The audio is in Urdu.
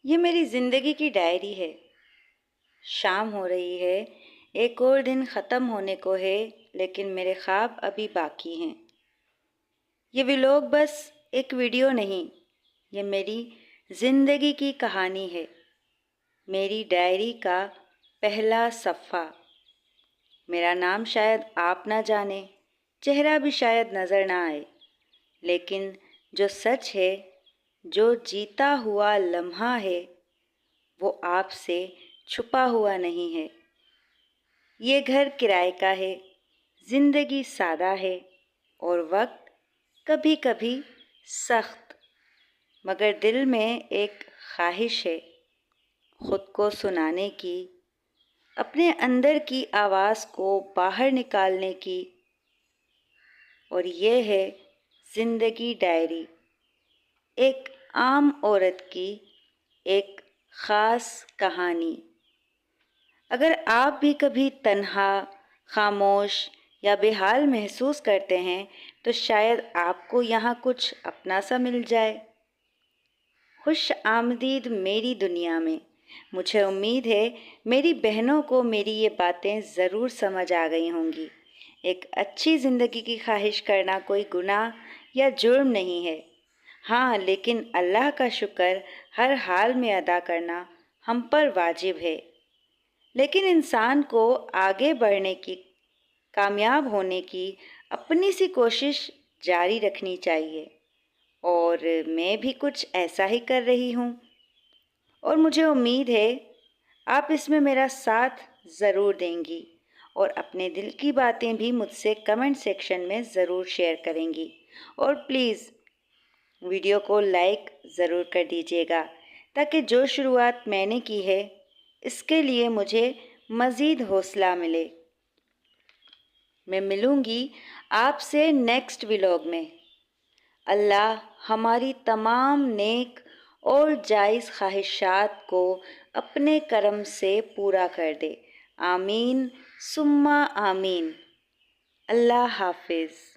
یہ میری زندگی کی ڈائری ہے۔ شام ہو رہی ہے، ایک اور دن ختم ہونے کو ہے، لیکن میرے خواب ابھی باقی ہیں۔ یہ ولاگ بس ایک ویڈیو نہیں، یہ میری زندگی کی کہانی ہے، میری ڈائری کا پہلا صفحہ۔ میرا نام شاید آپ نہ جانیں، چہرہ بھی شاید نظر نہ آئے، لیکن جو سچ ہے، جو جیتا ہوا لمحہ ہے، وہ آپ سے چھپا ہوا نہیں ہے۔ یہ گھر کرائے کا ہے، زندگی سادہ ہے، اور وقت کبھی کبھی سخت، مگر دل میں ایک خواہش ہے خود کو سنانے کی، اپنے اندر کی آواز کو باہر نکالنے کی، اور یہ ہے زندگی ڈائری، ایک عام عورت کی ایک خاص کہانی۔ اگر آپ بھی کبھی تنہا، خاموش یا بے حال محسوس کرتے ہیں تو شاید آپ کو یہاں کچھ اپنا سا مل جائے۔ خوش آمدید میری دنیا میں۔ مجھے امید ہے میری بہنوں کو میری یہ باتیں ضرور سمجھ آ گئی ہوں گی۔ ایک اچھی زندگی کی خواہش کرنا کوئی گناہ یا جرم نہیں ہے، ہاں، لیکن اللہ کا شکر ہر حال میں ادا کرنا ہم پر واجب ہے۔ لیکن انسان کو آگے بڑھنے کی، کامیاب ہونے کی اپنی سی کوشش جاری رکھنی چاہیے، اور میں بھی کچھ ایسا ہی کر رہی ہوں، اور مجھے امید ہے آپ اس میں میرا ساتھ ضرور دیں گی، اور اپنے دل کی باتیں بھی مجھ سے کمنٹ سیکشن میں ضرور شیئر کریں گی، اور پلیز ویڈیو کو لائک ضرور کر دیجیے گا تاکہ جو شروعات میں نے کی ہے اس کے لیے مجھے مزید حوصلہ ملے۔ میں ملوں گی آپ سے نیکسٹ ولاگ میں۔ اللہ ہماری تمام نیک اور جائز خواہشات کو اپنے کرم سے پورا کر دے، آمین ثم آمین۔ اللہ حافظ۔